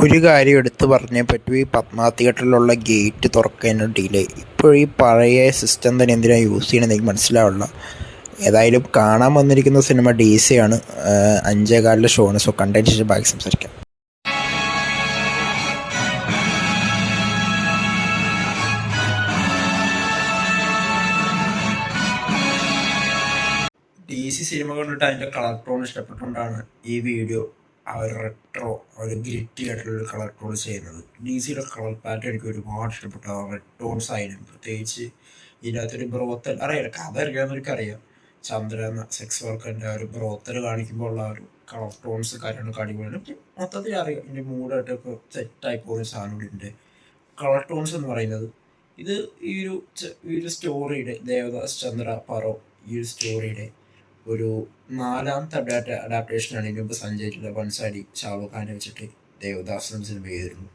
ഒരു കാര്യം എടുത്തു പറഞ്ഞേ പറ്റൂ. ഈ പത്മ തിയേറ്ററിലുള്ള ഗേറ്റ് തുറക്കാൻ ഡിലേ. ഇപ്പോൾ ഈ പഴയ സിസ്റ്റം തന്നെ എന്തിനാണ് യൂസ് ചെയ്യണമെന്ന് എനിക്ക് മനസ്സിലാവില്ല. ഏതായാലും കാണാൻ വന്നിരിക്കുന്ന സിനിമ DC ആണ്. 5:15 ഷോണ്. സോ കണ്ടതിന് ശേഷം ബാക്കി സംസാരിക്കാം. DC സിനിമ കണ്ടിട്ട് അതിൻ്റെ കളർ ടോൺ ഇഷ്ടപ്പെട്ടുകൊണ്ടാണ് ഈ വീഡിയോ ആ ഒരു റെട്രോ, ഒരു ഗ്രിറ്റി ആയിട്ടുള്ള കളർ ടോൺ ചെയ്യുന്നത്. DCയുടെ കളർ പാറ്റേൺ എനിക്ക് ഒരുപാട് ഇഷ്ടപ്പെട്ടു. ആ റെഡ് ടോൺസ് ആയാലും പ്രത്യേകിച്ച് ഇതിനകത്തൊരു ബ്രോത്തൽ അറിയാം, കഥ അറിയാവുന്നവർക്ക് അറിയാം. ചന്ദ്ര എന്ന സെക്സ് വർക്കറിൻ്റെ ആ ഒരു ബ്രോത്തൽ കാണിക്കുമ്പോൾ ഉള്ള ആ ഒരു കളർ ടോൺസ് കാര്യങ്ങളൊക്കെ അടിപൊളിയാണ്. മൊത്തത്തിൽ അറിയാം ഇതിൻ്റെ മൂഡായിട്ടൊക്കെ സെറ്റായി പോകുന്ന സാധനങ്ങളുടെ കളർ ടോൺസ് എന്ന് പറയുന്നത്. ഇത് ഈ ഒരു സ്റ്റോറിയുടെ ദേവദാസ് ചന്ദ്ര പറോ ഈ ഒരു സ്റ്റോറിയുടെ ഒരു 4ാമത്തെ അഡാപ്റ്റേഷനാണ്. ഇതിന് മുമ്പ് സഞ്ചരിച്ചിട്ടുള്ള ബൻസാരി ഷാറൂഖ് ഖാനെ വെച്ചിട്ട് ദേവദാസ് എന്ന സിനിമ ചെയ്തിരുന്നു.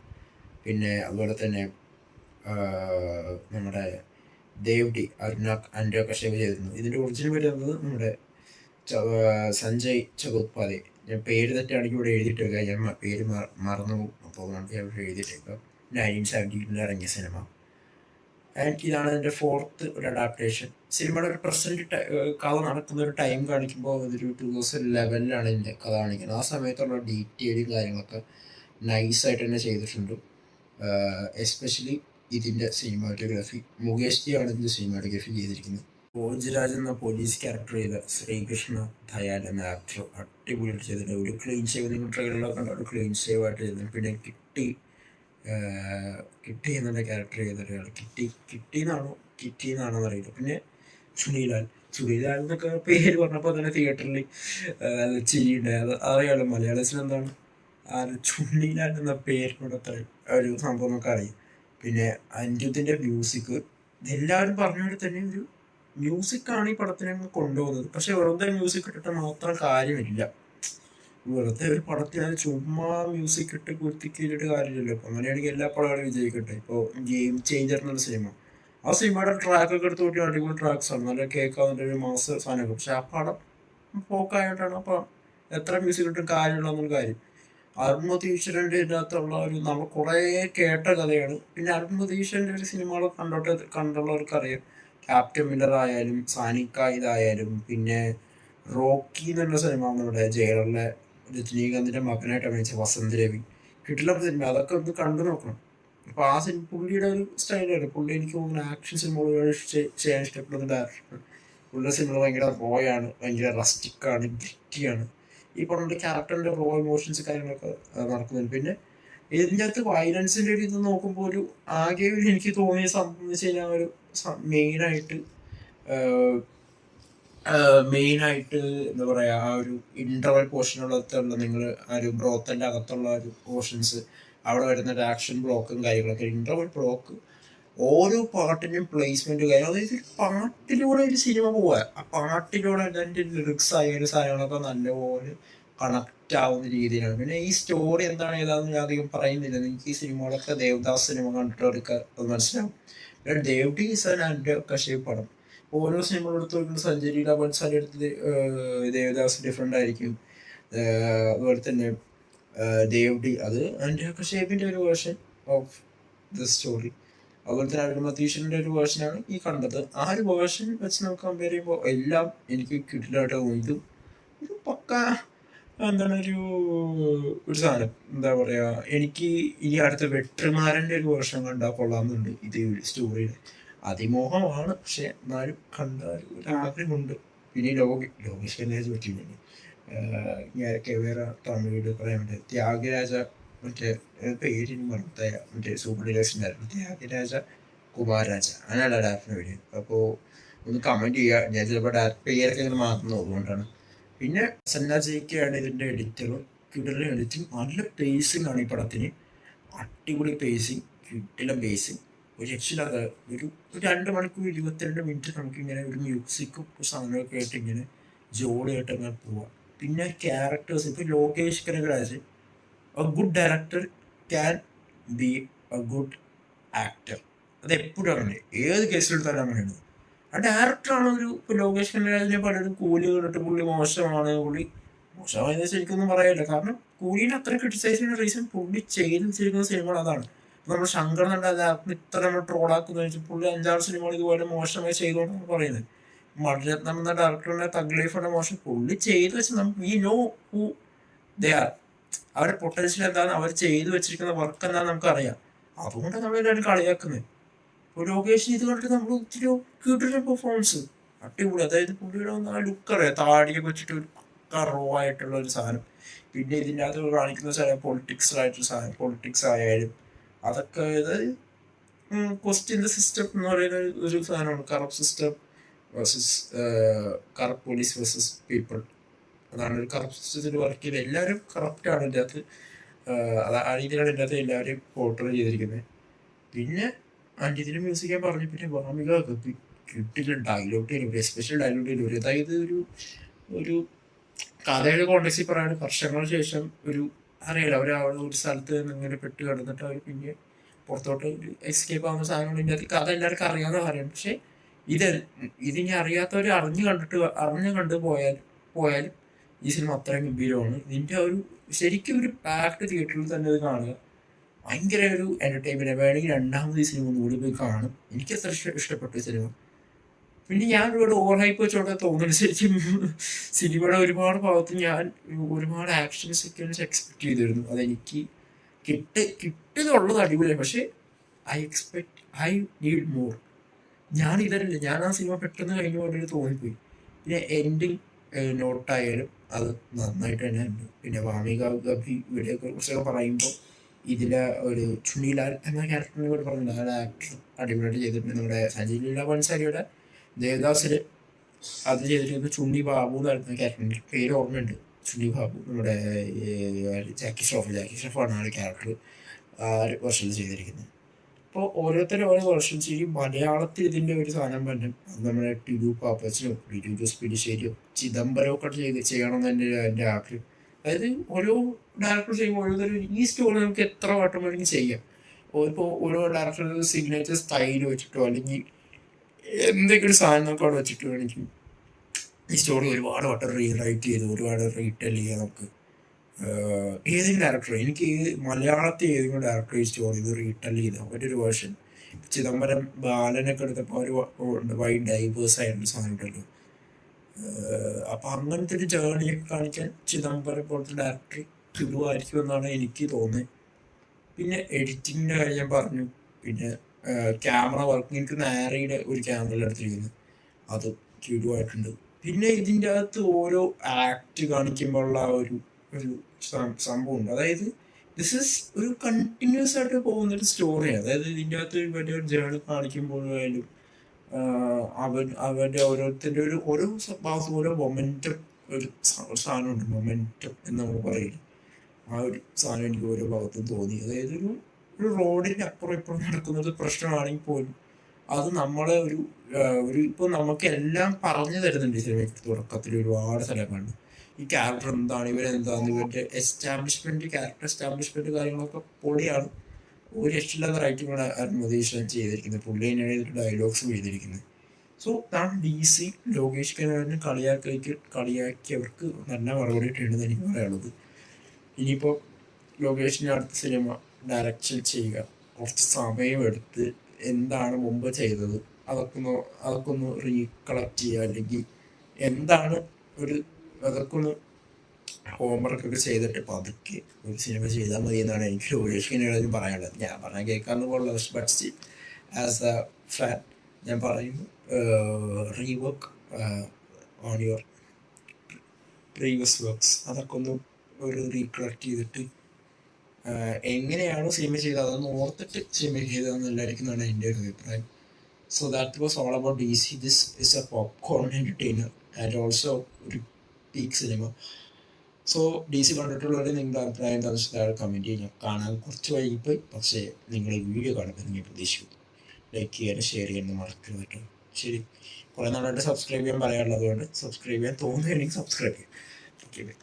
പിന്നെ അതുപോലെ തന്നെ നമ്മുടെ ദേവ്ഡി ആൻഡ്രോ കശ്യപ് ചെയ്തിരുന്നു. ഇതിൻ്റെ ഒറിജിനൽ വരുന്നത് നമ്മുടെ സഞ്ജയ് ചകോത്പാധ്യായ. ഞാൻ പേര് തെറ്റാണെങ്കിൽ ഇവിടെ എഴുതിയിട്ടേക്കുക, ഞാൻ പേര് മറന്നു പോകുന്നുണ്ട്. ഞാൻ ഇവിടെ എഴുതിയിട്ടേക്കുക. 1970 ഇറങ്ങിയ സിനിമ. ആൻഡ് ഇതാണ് എൻ്റെ 4th ഒരു അഡാപ്റ്റേഷൻ. സിനിമയുടെ ഒരു പ്രസൻറ്റ് കഥ നടക്കുന്ന ഒരു ടൈം കാണിക്കുമ്പോൾ ഇതൊരു 2011 ഇതിൻ്റെ കഥ കാണിക്കുന്നത്. ആ സമയത്തുള്ള ഡീറ്റെയിലും കാര്യങ്ങളൊക്കെ നൈസായിട്ട് തന്നെ ചെയ്തിട്ടുണ്ട്. എസ്പെഷ്യലി ഇതിൻ്റെ സിനിമാറ്റോഗ്രാഫി മുകേഷ് ജി ആണ് ഇതിൻ്റെ സിനിമാറ്റോഗ്രാഫി ചെയ്തിരിക്കുന്നത്. ഭോജരാജ് എന്ന പോലീസ് ക്യാരക്ടർ ചെയ്ത ശ്രീകൃഷ്ണ ദയാൽ എന്ന ആക്ടർ അടിപൊളിയായിട്ട് ചെയ്തിട്ടുണ്ട്. ഒരു ക്ലീൻ ഷേവ്, നിങ്ങൾ ട്രെയിലറിലൊക്കെ കണ്ട ഒരു ക്ലീൻ ഷേവ് ആയിട്ട് ചെയ്തിട്ടുണ്ട്. പിന്നെ കിട്ടി എന്നുള്ള ക്യാരക്ടർ ചെയ്ത ഒരാൾ, കിട്ടി എന്നാണോ അറിയില്ല. പിന്നെ സുനിലാൽ എന്നൊക്കെ പേര് പറഞ്ഞപ്പോൾ തന്നെ തിയേറ്ററിൽ നല്ല ചിരിയുണ്ടായി. അത് അറിയാമല്ലോ, മലയാളത്തിൽ എന്താണ് ആ ചുണ്ണിലാൽ എന്ന പേരിനോട് അത്ര ഒരു സംഭവം നമുക്ക് അറിയാം. പിന്നെ അനിരുദ്ധിൻ്റെ മ്യൂസിക് എല്ലാവരും പറഞ്ഞുകൊണ്ട് തന്നെ ഒരു മ്യൂസിക്കാണ് ഈ പടത്തിനെ കൊണ്ടുപോകുന്നത്. പക്ഷെ വെറുതെ മ്യൂസിക് ഇട്ടിട്ട് മാത്രം കാര്യമില്ല. വെറുതെ ഒരു പടത്തിന് ചുമ്മാ മ്യൂസിക് ഇട്ട് കുത്തിക്കിട്ട് കാര്യമില്ലല്ലോ. അപ്പോൾ അങ്ങനെയാണെങ്കിൽ എല്ലാ പടങ്ങളും വിജയിക്കട്ടെ. ഇപ്പോൾ ഗെയിം ചേഞ്ചർ എന്നുള്ള സിനിമ, ആ സിനിമയുടെ ട്രാക്കൊക്കെ എടുത്ത് കൂട്ടി അടിപൊളി ട്രാക്സാണ്, നല്ല കേൾക്കാവുന്ന ഒരു മാസ സാധനമൊക്കെ. പക്ഷെ ആ പടം പോക്കായിട്ടാണ്. അപ്പോൾ എത്ര മ്യൂസിക് ഇട്ടും കാര്യമുള്ള എന്നുള്ള കാര്യം. അരുൺമതി ഈശ്വരൻ്റെ ഇതിനകത്തുള്ള ഒരു നമ്മൾ കുറേ കേട്ട കഥയാണ്. പിന്നെ അരുൺമതി ഈശ്വരൻ്റെ ഒരു സിനിമകൾ കണ്ടുള്ളവർക്കറിയാം. ക്യാപ്റ്റൻ മില്ലർ ആയാലും സാനിക്ക ഇതായാലും, പിന്നെ റോക്കി എന്നുള്ള സിനിമ നമ്മുടെ ജയറിലെ രജനീകാന്തിൻ്റെ മകനായിട്ട് അഭിനയിച്ച വസന്ത് രവി, കിട്ടില്ല സിനിമ. അതൊക്കെ ഒന്ന് കണ്ടു നോക്കണം. അപ്പോൾ ആ സിനിമ പുള്ളിയുടെ ഒരു സ്റ്റൈലാണ്. പുള്ളി എനിക്ക് തോന്നുന്നു ആക്ഷൻ സിനിമകൾ ചെയ്യാൻ ഇഷ്ടപ്പെടുന്ന ഡയറക്ടർ. പുള്ളിയുടെ സിനിമ ഭയങ്കര റോയാണ്, ഭയങ്കര റസ്റ്റിക്കാണ്, ഗ്രിറ്റിയാണ്. ഈ പടത്തിൻ്റെ ക്യാരക്ടറിൻ്റെ റോ ഇമോഷൻസ് കാര്യങ്ങളൊക്കെ നടക്കുന്നുണ്ട്. പിന്നെ ഇതിൻ്റെ അകത്ത് വയലൻസിൻ്റെ ഒരു ഇത് നോക്കുമ്പോൾ ഒരു ആകെ ഒരു എനിക്ക് തോന്നിയ സംഭവം എന്ന് വെച്ച് കഴിഞ്ഞാൽ ഒരു മെയിനായിട്ട് എന്താ പറയുക, ആ ഒരു ഇൻ്റർവൽ പോർഷനുള്ളതുള്ള നിങ്ങൾ ആ ഒരു ബ്രോത്തൻ്റെ അകത്തുള്ള ഒരു പോർഷൻസ്, അവിടെ വരുന്ന ഒരു ആക്ഷൻ ബ്ലോക്കും കാര്യങ്ങളൊക്കെ. ഇൻ്റർവൽ ബ്ലോക്ക് ഓരോ പാട്ടിൻ്റെയും പ്ലേസ്മെൻറ്റ് കാര്യം, അതായത് പാട്ടിലൂടെ ഒരു സിനിമ പോവുക. ആ പാട്ടിലൂടെ അതിൻ്റെ ലിറിക്സ് ആയാലും സാധനങ്ങളൊക്കെ നല്ലപോലെ കണക്റ്റ് ആവുന്ന രീതിയിലാണ്. പിന്നെ ഈ സ്റ്റോറി എന്താണ് ഏതാണെന്ന് ഞാൻ അധികം പറയുന്നില്ല. എനിക്ക് ഈ സിനിമകളൊക്കെ ദേവദാസ് സിനിമ കണ്ടിട്ട് എടുക്കുക അത് മനസ്സിലാവും. പിന്നെ ദേവ്ഡി ഈസ് ആൻഡ് കശ്യപ് പടം. ഓരോ സിനിമകൾ എടുത്ത് നോക്കുന്ന സഞ്ചരിയുടെ ബൻസാരി എടുത്ത് ദേവദാസ് ഡിഫറെൻ്റ് ആയിരിക്കും. അതുപോലെ തന്നെ ദേവ്ഡി അത് ആൻഡ് കശ്യപിൻ്റെ ഒരു വേർഷൻ ഓഫ് ദ സ്റ്റോറി. അതുപോലെ തന്നെ അരുൺമതീഷിൻ്റെ ഒരു വേർഷനാണ് ഈ കണ്ടത്. ആ ഒരു വേർഷൻ വെച്ച് നമുക്ക് കമ്പയർ ചെയ്യുമ്പോൾ എല്ലാം എനിക്ക് കിട്ടില്ലായിട്ട് തോന്നി. ഇത് ഒരു പക്ക എന്താണ് ഒരു സാധനം എന്താ പറയുക. എനിക്ക് ഇനി അടുത്ത വെട്രിമാരൻ്റെ ഒരു വേർഷൻ കണ്ടാൽ കൊള്ളാമെന്നുണ്ട് ഇത് സ്റ്റോറിയുടെ. അതിമോഹമാണ്, പക്ഷെ എന്നാലും കണ്ട ഒരു ആഗ്രഹമുണ്ട്. പിന്നെ ലോകേഷ് കനേജ് പറ്റിയില്ല. ഞാനൊക്കെ വേറെ തമിഴ് പറയാൻ പറ്റും. ത്യാഗരാജ മറ്റേ പേരിന് മറത്തായ മറ്റേ സൂപ്പർ ഡീലക്സിൻ്റെ ത്യാഗരാജ കുമാരരാജ അങ്ങനെയുള്ള ഡയറക്ടറിന് പേര്. അപ്പോൾ ഒന്ന് കമൻറ്റ് ചെയ്യുക. ഞാൻ ചിലപ്പോൾ ഡയറക്ടർ പേരൊക്കെ ഇങ്ങനെ മാറുന്നത് അതുകൊണ്ടാണ്. പിന്നെ സന്ന ജയിക്കാണ് ഇതിൻ്റെ എഡിറ്ററും. കിടലും എഡിറ്റിങ് നല്ല പേസിങ് ആണ് ഈ പടത്തിന്. അടിപൊളി പേസിങ്, കിട്ടില്ല പേസിങ്. ഒരു രക്ഷയില്ലാത്ത ഒരു 2 മണിക്കൂർ 22 മിനിറ്റ് നമുക്കിങ്ങനെ ഒരു മ്യൂസിക്കും സാധനമൊക്കെ ആയിട്ട് ഇങ്ങനെ ജോളിയായിട്ട് അങ്ങനെ പോവാം. പിന്നെ ക്യാരക്ടേഴ്സ്, ഇപ്പോൾ Lokesh Kanagaraj a good director can be a good actor. അതെപ്പോഴും അങ്ങനെ, ഏത് കേസിലെടുത്താലും അങ്ങനെയാണ്. ആ ഡയറക്ടറാണ് ഇപ്പോൾ ലോകേഷ് കനകരാജിനെ പലരും കൂലി കണ്ടിട്ട് പുള്ളി മോശമാണ്, പുള്ളി മോശമായെന്ന് വെച്ചാൽ എനിക്കൊന്നും പറയാനില്ല. കാരണം കൂലിനെ അത്ര ക്രിട്ടിസൈസ് ചെയ്യുന്ന റീസൺ പുള്ളി ചെയ്ത് വെച്ചിരിക്കുന്ന സിനിമകൾ അതാണ്. നമ്മൾ ശങ്കർ നട ഇത്ര നമ്മൾ ട്രോളാക്കുന്ന വെച്ചാൽ പുള്ളി 5-6 സിനിമകൾ ഇതുപോലെ മോശമായി ചെയ്തുകൊണ്ടാണ് പറയുന്നത്. മണിരത്നം എന്ന ഡയറക്ടറിന്റെ തഗ് ലൈഫിന്റെ മോശം പുള്ളി ചെയ്തു വെച്ച് നമുക്ക് we know who they are, അവരുടെ പൊട്ടൻഷ്യൽ എന്താണ്, അവർ ചെയ്തു വെച്ചിരിക്കുന്ന വർക്ക് എന്താണെന്ന് നമുക്കറിയാം. അതുകൊണ്ടാണ് നമ്മളെല്ലാവരും കളിയാക്കുന്നത്. ഇപ്പോൾ ലോകേഷ് ഇത് കണ്ടിട്ട് നമ്മൾ ഒത്തിരി കിട്ടുന്ന പെർഫോമൻസ് അടിപൊളി. അതായത് പുള്ളിയുടെ ആ ലുക്ക് അറിയാം, താടിയൊക്കെ വെച്ചിട്ട് ഒരു റോ ആയിട്ടുള്ള ഒരു സാധനം. പിന്നെ ഇതിൻ്റെ അകത്ത് കാണിക്കുന്ന പൊളിറ്റിക്സ് സാധനം, പൊളിറ്റിക്സ് ആയാലും അതൊക്കെ അതായത് ക്വസ്റ്റ്യൻ ദ സിസ്റ്റം എന്ന് പറയുന്ന ഒരു സാധനമാണ്. Corrupt system versus corrupt police versus people. അതാണ് ഒരു കറപ്റ്റ് സിസ്റ്റത്തിൽ വർക്ക് ചെയ്ത് എല്ലാവരും കറപ്റ്റാണ് ഇതിൻ്റെ അകത്ത്. ആ രീതിയിലാണ് ഇതിൻ്റെ അകത്ത് എല്ലാവരും പോർട്രേ ചെയ്തിരിക്കുന്നത്. പിന്നെ ഇതിന് മ്യൂസിക് ഞാൻ പറഞ്ഞു. പിന്നെ വാമിക കിട്ടില്ല dialogue delivery, special dialogue delivery. അതായത് ഒരു കഥയുടെ കോണ്ടെക്സിൽ പറയുകയാണ്, വർഷങ്ങൾക്ക് ശേഷം അറിയില്ല അവരവിടെ ഒരു സ്ഥലത്ത് ഇങ്ങനെ പെട്ട് കിടന്നിട്ട് അവർ പിന്നെ പുറത്തോട്ട് ഒരു എസ്കേപ്പ് ആവുന്ന സാധനങ്ങൾ. ഇതിൻ്റെ അകത്ത് കഥ എല്ലാവർക്കും അറിയാവുന്ന കാര്യമാണ്. പക്ഷേ ഇതിനി അറിയാത്തവർ അറിഞ്ഞു കണ്ടു പോയാലും ഈ സിനിമ അത്രയും ഗംഭീരമാണ്. ഇതിൻ്റെ ശരിക്കും ഒരു പാക്ട് തിയേറ്ററിൽ തന്നെ ഇത് കാണുക ഭയങ്കര ഒരു എൻ്റർടൈൻമെൻറ്റ്. വേണമെങ്കിൽ രണ്ടാമത് ഈ സിനിമ കൂടി പോയി കാണും. എനിക്ക് അത്ര ഇഷ്ടപ്പെട്ടു ഈ സിനിമ. പിന്നെ ഞാൻ ഒരുപാട് ഓവർ ഹൈപ്പ് വെച്ചോടെ തോന്നുന്നു. ശരിക്കും സിനിമയുടെ ഒരുപാട് ഭാഗത്ത് ഞാൻ ഒരുപാട് ആക്ഷൻ സെക്വൻസ് എക്സ്പെക്ട് ചെയ്തിരുന്നു. അതെനിക്ക് കിട്ടുന്നുള്ളത് അടിപൊളിയാണ്. പക്ഷേ ഐ നീഡ് മോർ. ഞാൻ ആ സിനിമ പെട്ടെന്ന് കഴിഞ്ഞ പോലെ തോന്നിപ്പോയി. പിന്നെ എൻഡിങ് നോട്ടായാലും അത് നന്നായിട്ട് തന്നെ ഉണ്ട്. പിന്നെ വാമിക ഗബി ഇവരെയൊക്കെ കുറിച്ചൊക്കെ പറയുമ്പോൾ ഇതിലെ ഒരു ചുണ്ണിലാൽ എന്ന ക്യാരക്ടറിനെ കൂടെ പറഞ്ഞില്ല, ആ ആക്ടർ അടിപൊളിയായിട്ട് ചെയ്തിട്ടുണ്ട്. നമ്മുടെ സഞ്ജയ് ലീല ബൻസാരിയുടെ ദേവദാസില് അത് ചെയ്തിരിക്കുന്നത് ചുണ്ണി ബാബു എന്നായിരുന്നു ക്യാരക്ടറിൻ്റെ പേര്, ഓർമ്മയുണ്ട്. ചുണ്ണി ബാബു നമ്മുടെ ജാക്കി ഷ്രോഫാണ് ആ ഒരു ക്യാരക്ടർ ആ ഒരു വെർഷനിൽ ചെയ്തിരിക്കുന്നത്. അപ്പോൾ ഓരോരുത്തരും ഓരോ വെർഷൻ ചെയ്യും. മലയാളത്തിൽ ഇതിൻ്റെ ഒരു സാധനം തന്നെ അത് നമ്മുടെ ടിലു പാപ്പച്ചനോ ടിലു ജോസ് പിലിശ്ശേരിയോ ചിദംബരമൊക്കെ ചെയ്യണമെന്ന് എൻ്റെ ആഗ്രഹം. അതായത് ഓരോ ഡയറക്ടർ ചെയ്യുമ്പോൾ ഓരോരുത്തരും ഈ സ്റ്റോറി നമുക്ക് എത്ര വട്ടം വേണമെങ്കിൽ ചെയ്യാം. ഇപ്പോൾ ഓരോ ഡയറക്ടറുടെ സിഗ്നേച്ചർ സ്റ്റൈൽ വെച്ചിട്ടോ അല്ലെങ്കിൽ എന്തെങ്കിലും ഒരു സാധനം നമുക്ക് അവിടെ വെച്ചിട്ട് വേണമെങ്കിൽ ഈ സ്റ്റോറി ഒരുപാട് വട്ടം റീറൈറ്റ് ചെയ്ത് ഒരുപാട് റീടെൽ ചെയ്യാം നമുക്ക്. ഏതെങ്കിലും ഡയറക്ടർ എനിക്ക് മലയാളത്തിൽ ഏതെങ്കിലും ഡയറക്ടർ ഈ സ്റ്റോറി ഇത് റീടെൽ ചെയ്ത ഒരു വേർഷൻ. ചിദംബരം ബാലനൊക്കെ എടുത്തപ്പോൾ ഒരു വൈ ഡൈവേഴ്സ് ആയിട്ടൊരു സാധനം ഉണ്ടല്ലോ. അപ്പം അങ്ങനത്തെ ഒരു ജേർണിയൊക്കെ കാണിക്കാൻ ചിദംബരം പോലത്തെ ഡയറക്ടർ കിടുവായിരിക്കും എന്നാണ് എനിക്ക് തോന്നുന്നത്. പിന്നെ എഡിറ്റിങ്ങിൻ്റെ കാര്യം ഞാൻ പറഞ്ഞു. പിന്നെ ക്യാമറ വർക്ക് എനിക്ക് നാരയുടെ ഒരു ക്യാമറയിലെടുത്തിരിക്കുന്നത് അത് കിടുവായിട്ടുണ്ട്. പിന്നെ ഇതിൻ്റെ അകത്ത് ഓരോ ആക്ട് കാണിക്കുമ്പോഴുള്ള ഒരു സംഭവമുണ്ട്. അതായത് ഒരു കണ്ടിന്യൂസ് ആയിട്ട് പോകുന്നൊരു സ്റ്റോറിയാണ്. അതായത് ഇതിൻ്റെ അകത്ത് വലിയൊരു ജേർണി കാണിക്കുമ്പോഴായാലും അവൻ്റെ ഓരോരുത്തരുടെ ഓരോ ഭാഗത്തും ഓരോ മൊമെൻറ്റം ഒരു സാധനമുണ്ട്. മൊമെൻറ്റം എന്ന് നമ്മൾ പറയില്ല, ആ ഒരു സാധനം എനിക്ക് ഓരോ ഭാഗത്തും തോന്നി. അതായത് ഒരു റോഡിൻ്റെ അപ്പുറം ഇപ്പുറം നടക്കുന്നത് പ്രശ്നമാണെങ്കിൽ പോലും അത് നമ്മളെ ഇപ്പോൾ നമുക്ക് എല്ലാം പറഞ്ഞു തരുന്നുണ്ട്. സിനിമയ്ക്ക് തുടക്കത്തിൽ ഒരുപാട് സ്ഥലങ്ങളുണ്ട്. ഈ ക്യാരക്ടർ എന്താണ്, ഇവരെന്താണ്, ഇവരുടെ ക്യാരക്ടർ എസ്റ്റാബ്ലിഷ്മെന്റ് കാര്യങ്ങളൊക്കെ പൊളിയാണ്. ഒരു രക്ഷയില്ലാത്ത റൈറ്റിംഗാണ് അരുൺമതീഷൻ ചെയ്തിരിക്കുന്നത്. പുള്ളി തന്നെയാണ് ഇതിൽ ഡയലോഗ്സ് ചെയ്തിരിക്കുന്നത്. സോ DC ലോകേഷ് കനകരനെ കളിയാക്കിയവർക്ക് നല്ല മറുപടി ഇട്ടുണ്ടെന്ന് എനിക്ക് പറയാനുള്ളത്. ഇനിയിപ്പോൾ ലോകേഷിൻ്റെ അടുത്ത സിനിമ ഡയറക്ഷൻ ചെയ്യുക, കുറച്ച് സമയമെടുത്ത് എന്താണ് മുമ്പ് ചെയ്തത് അതൊക്കെ ഒന്ന് റീകളക്ട് ചെയ്യുക, അല്ലെങ്കിൽ എന്താണ് അതൊക്കെ ഒന്ന് ഹോംവർക്കൊക്കെ ചെയ്തിട്ട് പതുക്കെ ഒരു സിനിമ ചെയ്താൽ മതി എന്നാണ് എനിക്ക് ലോകേഷിനോട് പറയാനുള്ളത്. ഞാൻ പറഞ്ഞാൽ കേൾക്കാമെന്ന് പോലുള്ള but still as A fan ഞാൻ പറയുന്നു, rework on your previous works. അതൊക്കെ ഒന്ന് ഒരു റീകളക്ട് ചെയ്തിട്ട് എങ്ങനെയാണോ സിനിമ ചെയ്തത് അതൊന്ന് ഓർത്തിട്ട് സിനിമ ചെയ്തതെന്നുള്ളതായിരിക്കും എന്നാണ് എൻ്റെ ഒരു അഭിപ്രായം. So that was all about DC. This is A popcorn entertainer and also ഒരു പീക്ക് സിനിമ. സോ DC കണ്ടിട്ടുള്ളവർ നിങ്ങളുടെ അഭിപ്രായം എന്താണെന്ന് വെച്ചാൽ കമൻറ്റ് ചെയ്യാം. കാണാൻ കുറച്ച് വൈകിപ്പോയി, പക്ഷേ നിങ്ങൾ ഈ വീഡിയോ കാണുമ്പോൾ ഞാൻ പ്രതീക്ഷിക്കുന്നു. ലൈക്ക് ചെയ്യാനും ഷെയർ ചെയ്യാനും മറക്കരുത് കേട്ടോ. ശരി, കുറേ നാളായിട്ട് സബ്സ്ക്രൈബ് ചെയ്യാൻ പറയാനുള്ളതുകൊണ്ട് സബ്സ്ക്രൈബ് ചെയ്യാൻ തോന്നുകയാണെങ്കിൽ സബ്സ്ക്രൈബ് ചെയ്യാം. ഓക്കെ.